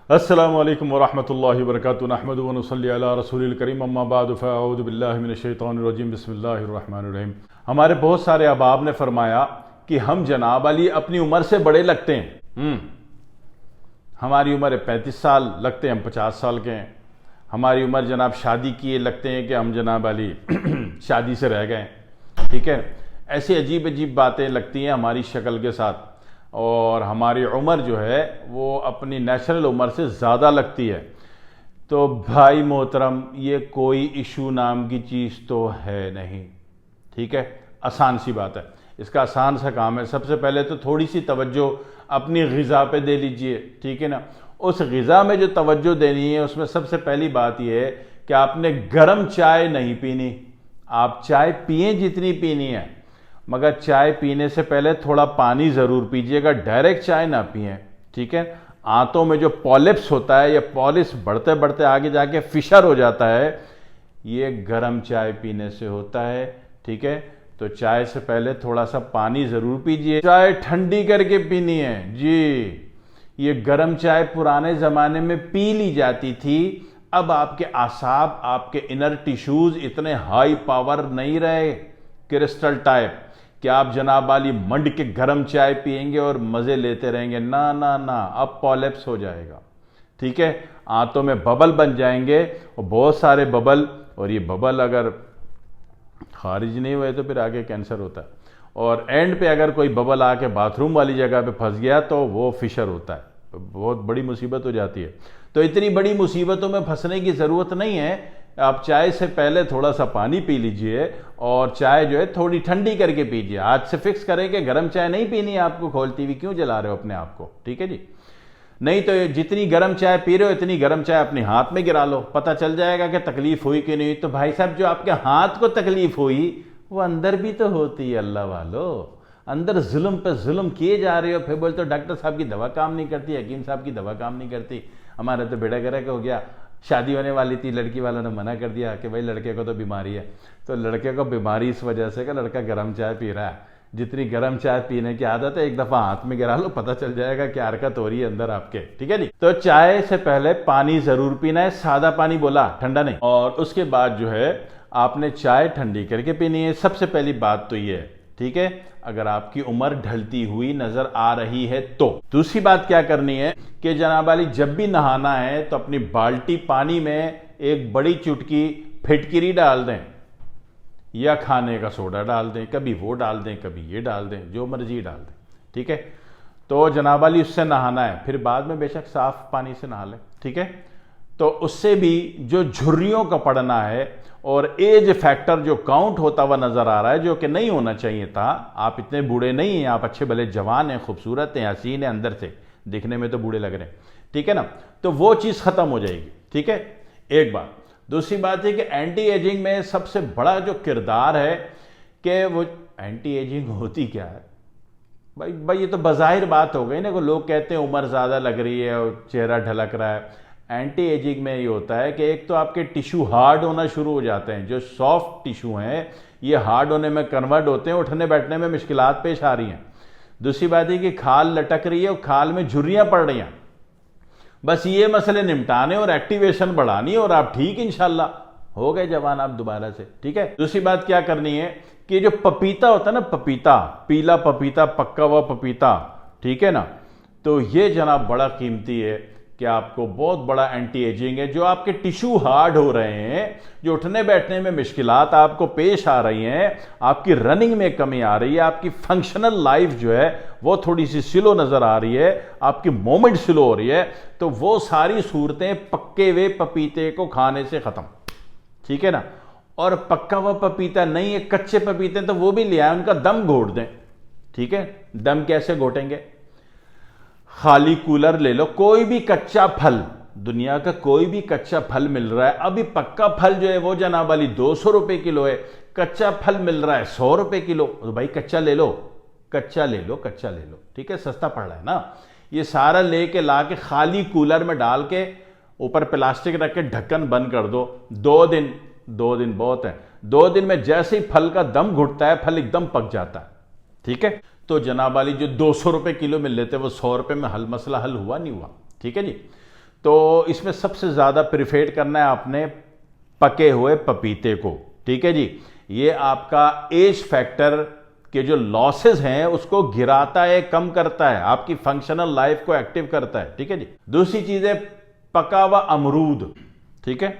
अस्सलामु अलैकुम वरहमतुल्लाहि वबरकातुहू नहमदुहु व नुसल्ली अला रसूलिल करीम अम्मा बाद फ़अऊज़ु बिल्लाहि मिनश शैतानिर रजीम बिस्मिल्लाहिर रहमानिर रहीम। हमारे बहुत सारे अहबाब ने फरमाया कि हम जनाब अली अपनी उम्र से बड़े लगते हैं। हमारी उम्र है 35 साल, लगते हैं हम 50 साल के हैं। हमारी उम्र जनाब शादी किए, लगते हैं कि हम जनाब अली शादी से रह गए। ठीक है, ऐसी अजीब अजीब बातें लगती हैं हमारी शक्ल के साथ, और हमारी उम्र जो है वो अपनी नेचुरल उम्र से ज़्यादा लगती है। तो भाई मोहतरम, ये कोई इशू नाम की चीज़ तो है नहीं। ठीक है, आसान सी बात है, इसका आसान सा काम है। सबसे पहले तो थोड़ी सी तवज्जो अपनी ग़िज़ा पे दे लीजिए। ठीक है ना, उस ग़िज़ा में जो तवज्जो देनी है उसमें सबसे पहली बात यह है कि आपने गर्म चाय नहीं पीनी। आप चाय पिए जितनी पीनी है, मगर चाय पीने से पहले थोड़ा पानी ज़रूर पीजिएगा, डायरेक्ट चाय ना पिए। ठीक है, आंतों में जो पॉलिप्स होता है, या पॉलिप्स बढ़ते बढ़ते आगे जाके फिशर हो जाता है, ये गर्म चाय पीने से होता है। ठीक है, तो चाय से पहले थोड़ा सा पानी ज़रूर पीजिए। चाय ठंडी करके पीनी है जी। ये गर्म चाय पुराने ज़माने में पी ली जाती थी, अब आपके आसाब, आपके इनर टिश्यूज़ इतने हाई पावर नहीं रहे क्रिस्टल टाइप कि आप जनाब वाली मंड के गर्म चाय पिएंगे और मज़े लेते रहेंगे। ना ना ना, अब पॉलिप्स हो जाएगा। ठीक है, आंतों में बबल बन जाएंगे, और बहुत सारे बबल, और ये बबल अगर खारिज नहीं हुए तो फिर आगे कैंसर होता है, और एंड पे अगर कोई बबल आके बाथरूम वाली जगह पे फंस गया तो वो फिशर होता है, बहुत बड़ी मुसीबत हो जाती है। तो इतनी बड़ी मुसीबतों में फंसने की ज़रूरत नहीं है। आप चाय से पहले थोड़ा सा पानी पी लीजिए, और चाय जो है थोड़ी ठंडी करके पीजिए। आज से फिक्स करें कि गर्म चाय नहीं पीनी है आपको। खोलती हुई क्यों जला रहे हो अपने आप को? ठीक है जी, नहीं तो जितनी गर्म चाय पी रहे हो इतनी गर्म चाय अपने हाथ में गिरा लो, पता चल जाएगा कि तकलीफ हुई कि नहीं। तो भाई साहब, जो आपके हाथ को तकलीफ हुई वो अंदर भी तो होती है। अल्लाह वालो, अंदर जुल्म पे जुल्म किए जा रहे हो, फिर बोलते हो डॉक्टर साहब की दवा काम नहीं करती, हकीम साहब की दवा काम नहीं करती। हमारा तो बेड़ा गर्क हो गया, शादी होने वाली थी, लड़की वालों ने मना कर दिया कि भाई लड़के को तो बीमारी है। तो लड़के को बीमारी इस वजह से कि लड़का गर्म चाय पी रहा है। जितनी गर्म चाय पीने की आदत है, एक दफ़ा हाथ में गिरा लो, पता चल जाएगा क्या हरकत हो रही है अंदर आपके। ठीक है जी, तो चाय से पहले पानी ज़रूर पीना है, सादा पानी बोला, ठंडा नहीं। और उसके बाद जो है आपने चाय ठंडी करके पीनी है। सबसे पहली बात तो ये है। ठीक है, अगर आपकी उम्र ढलती हुई नजर आ रही है तो। दूसरी बात क्या करनी है कि जनाब वाली, जब भी नहाना है तो अपनी बाल्टी पानी में एक बड़ी चुटकी फिटकिरी डाल दें, या खाने का सोडा डाल दें, कभी वो डाल दें कभी ये डाल दें, जो मर्जी डाल दें। ठीक है, तो जनाब वाली उससे नहाना है, फिर बाद में बेशक साफ पानी से नहा लें। ठीक है, तो उससे भी जो झुर्रियों का पड़ना है और एज फैक्टर जो काउंट होता हुआ नजर आ रहा है, जो कि नहीं होना चाहिए था। आप इतने बूढ़े नहीं हैं, आप अच्छे भले जवान हैं, खूबसूरत हैं, हसीन हैं, अंदर से दिखने में तो बूढ़े लग रहे हैं। ठीक है ना, तो वो चीज़ ख़त्म हो जाएगी। ठीक है, एक बात। दूसरी बात है कि एंटी एजिंग में सबसे बड़ा जो किरदार है कि वो एंटी एजिंग होती क्या है। भाई ये तो बज़ाहिर बात हो गई ना, को लोग कहते हैं उम्र ज़्यादा लग रही है और चेहरा ढलक रहा है। एंटी एजिंग में ये होता है कि एक तो आपके टिश्यू हार्ड होना शुरू हो जाते हैं। जो सॉफ्ट टिश्यू हैं ये हार्ड होने में कन्वर्ट होते हैं, उठने बैठने में मुश्किलात पेश आ रही हैं। दूसरी बात है कि खाल लटक रही है और खाल में झुर्रियाँ पड़ रही हैं। बस ये मसले निपटाने और एक्टिवेशन बढ़ानी, और आप ठीक इंशाल्लाह हो गए जवान आप दोबारा से। ठीक है, दूसरी बात क्या करनी है कि जो पपीता होता है ना, पपीता, पीला पपीता, पक्का हुआ पपीता, ठीक है ना, तो ये जनाब बड़ा कीमती है कि आपको बहुत बड़ा एंटी एजिंग है। जो आपके टिश्यू हार्ड हो रहे हैं, जो उठने बैठने में मुश्किलात आपको पेश आ रही हैं, आपकी रनिंग में कमी आ रही है, आपकी फंक्शनल लाइफ जो है वो थोड़ी सी स्लो नज़र आ रही है, आपकी मोमेंट स्लो हो रही है, तो वो सारी सूरतें पक्के हुए पपीते को खाने से ख़त्म। ठीक है ना, और पक्का हुआ पपीता नहीं है, कच्चे पपीते तो वो भी ले आए, उनका दम घोट दें। ठीक है, दम कैसे घोटेंगे? खाली कूलर ले लो, कोई भी कच्चा फल, दुनिया का कोई भी कच्चा फल मिल रहा है। अभी पक्का फल जो है वो जनाब वाली 200 रुपए किलो है, कच्चा फल मिल रहा है 100 रुपए किलो। तो भाई कच्चा ले लो, कच्चा ले लो, कच्चा ले लो। ठीक है, सस्ता पड़ रहा है ना। ये सारा लेके ला के खाली कूलर में डाल के ऊपर प्लास्टिक रख के ढक्कन बंद कर दो। 2 दिन बहुत है। 2 दिन में जैसे ही फल का दम घुटता है, फल एकदम पक जाता है। ठीक है, तो जनाब वाली जो 200 रुपए किलो मिल लेते वो 100 रुपए में मसला हल हुआ नहीं हुआ। ठीक है जी, तो इसमें सबसे ज़्यादा प्रिफेर करना है आपने पके हुए पपीते को, ठीक है जी। ये आपका एज फैक्टर के जो लॉसेस हैं उसको गिराता है, कम करता है, आपकी फंक्शनल लाइफ को एक्टिव करता है, ठीक है जी। दूसरी चीज़ है पका हुआ अमरूद, ठीक है।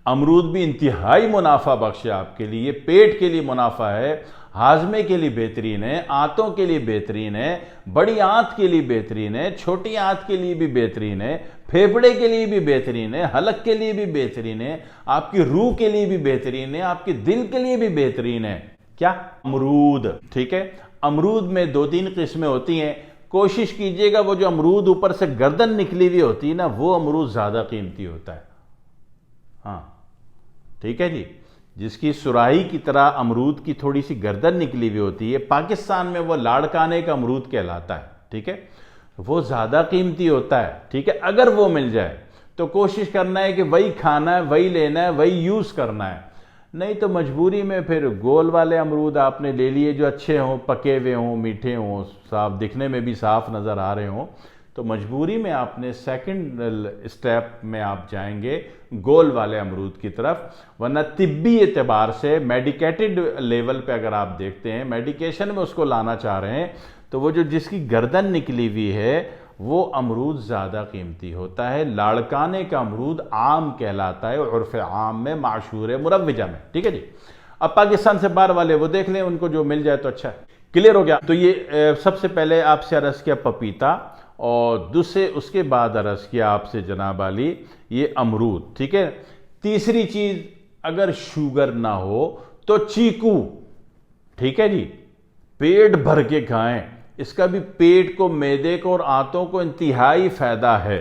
अमरूद भी इंतहाई मुनाफा बख्श है आपके लिए, पेट के लिए मुनाफा है, हाजमे के लिए बेहतरीन है, आंतों के लिए बेहतरीन है, बड़ी आंत के लिए बेहतरीन है, छोटी आंत के लिए भी बेहतरीन है, फेफड़े के लिए भी बेहतरीन है, हलक के लिए भी बेहतरीन है, आपकी रूह के लिए भी बेहतरीन है, आपके दिल के लिए भी बेहतरीन है। क्या? अमरूद, ठीक है। अमरूद में 2-3 किस्में होती हैं, कोशिश कीजिएगा वो जो अमरूद ऊपर से गर्दन निकली हुई होती है ना, वो अमरूद ज्यादा कीमती होता है। हाँ, ठीक है जी। जिसकी सुराही की तरह अमरूद की थोड़ी सी गर्दन निकली हुई होती है, पाकिस्तान में वो लाड़काने का अमरूद कहलाता है, ठीक है। वो ज़्यादा कीमती होता है, ठीक है। अगर वो मिल जाए तो कोशिश करना है कि वही खाना है, वही लेना है, वही यूज़ करना है। नहीं तो मजबूरी में फिर गोल वाले अमरूद आपने ले लिए जो अच्छे हों, पके हुए हों, मीठे हों, साफ दिखने में भी साफ नज़र आ रहे हों, तो मजबूरी में आपने सेकंड स्टेप में आप जाएंगे गोल वाले अमरूद की तरफ। वरना तिब्बी एतबार से मेडिकेटेड लेवल पे अगर आप देखते हैं, मेडिकेशन में उसको लाना चाह रहे हैं, तो वो जो जिसकी गर्दन निकली हुई है वो अमरूद ज़्यादा कीमती होता है। लाड़काने का अमरूद आम कहलाता है उर्फ़ आम में, माशूर मुरव्वजा में, ठीक है जी। अब पाकिस्तान से बाहर वाले वो देख लें, उनको जो मिल जाए तो अच्छा है। क्लियर हो गया? तो ये सबसे पहले आपसे अर्ज़ किया पपीता, और दूसरे उसके बाद अर्ज़ किया आपसे जनाब आली ये अमरूद, ठीक है। तीसरी चीज़, अगर शुगर ना हो तो चीकू, ठीक है जी। पेट भर के खाएं, इसका भी पेट को, मैदे को और आंतों को इंतहाई फायदा है,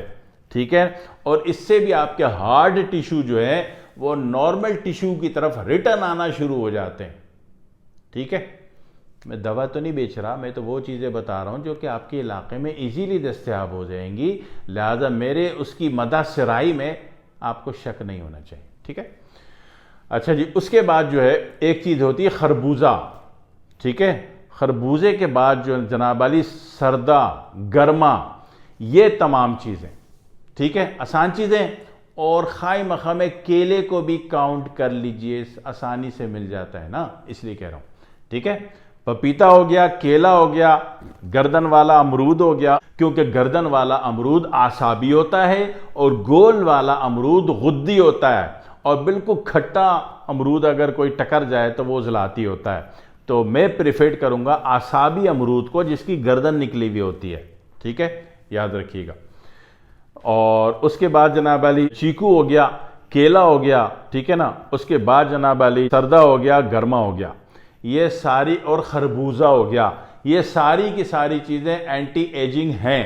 ठीक है। और इससे भी आपके हार्ड टिश्यू जो है वो नॉर्मल टिश्यू की तरफ रिटर्न आना शुरू हो जाते हैं, ठीक है। मैं दवा तो नहीं बेच रहा, मैं तो वो चीज़ें बता रहा हूँ जो कि आपके इलाके में इजीली दस्तयाब हो जाएंगी, लिहाजा मेरे उसकी मदा सराई में आपको शक नहीं होना चाहिए, ठीक है। अच्छा जी, उसके बाद जो है एक चीज़ होती है खरबूजा, ठीक है। खरबूजे के बाद जो जनाब अली सरदा, गर्मा, ये तमाम चीज़ें, ठीक है, आसान चीज़ें। और खाई मखा में केले को भी काउंट कर लीजिए, आसानी से मिल जाता है ना, इसलिए कह रहा हूँ, ठीक है। पपीता हो गया, केला हो गया, गर्दन वाला अमरूद हो गया, क्योंकि गर्दन वाला अमरूद आसाबी होता है और गोल वाला अमरूद गुद्दी होता है, और बिल्कुल खट्टा अमरूद अगर कोई टकर जाए तो वो ज़लाती होता है। तो मैं प्रेफर करूंगा आसाबी अमरूद को जिसकी गर्दन निकली हुई होती है, ठीक है, याद रखिएगा। और उसके बाद जनाब अली चीकू हो गया, केला हो गया, ठीक है ना। उसके बाद जनाब अली सरदा हो गया, गर्मा हो गया, ये सारी, और खरबूजा हो गया, ये सारी की सारी चीज़ें एंटी एजिंग हैं,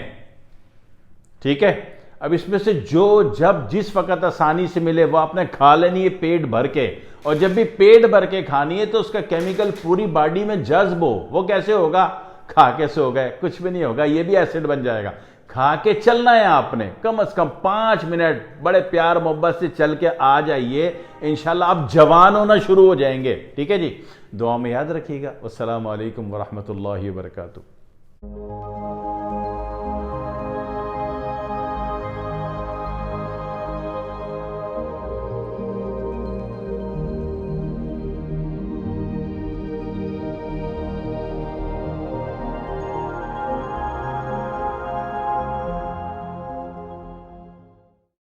ठीक है। अब इसमें से जो जब जिस वक़्त आसानी से मिले वो आपने खा लेनी है पेट भर के, और जब भी पेट भर के खानी है तो उसका केमिकल पूरी बॉडी में जज्ब हो। वो कैसे होगा? खा के सो गए, कुछ भी नहीं होगा, ये भी एसिड बन जाएगा। खा के चलना है आपने, कम से कम 5 मिनट बड़े प्यार मोहब्बत से चल के आ जाइए, इंशाल्लाह आप जवान होना शुरू हो जाएंगे, ठीक है जी। दुआ में याद रखिएगा। अस्सलामु अलैकुम वरहमतुल्लाहि वबरकातुहू।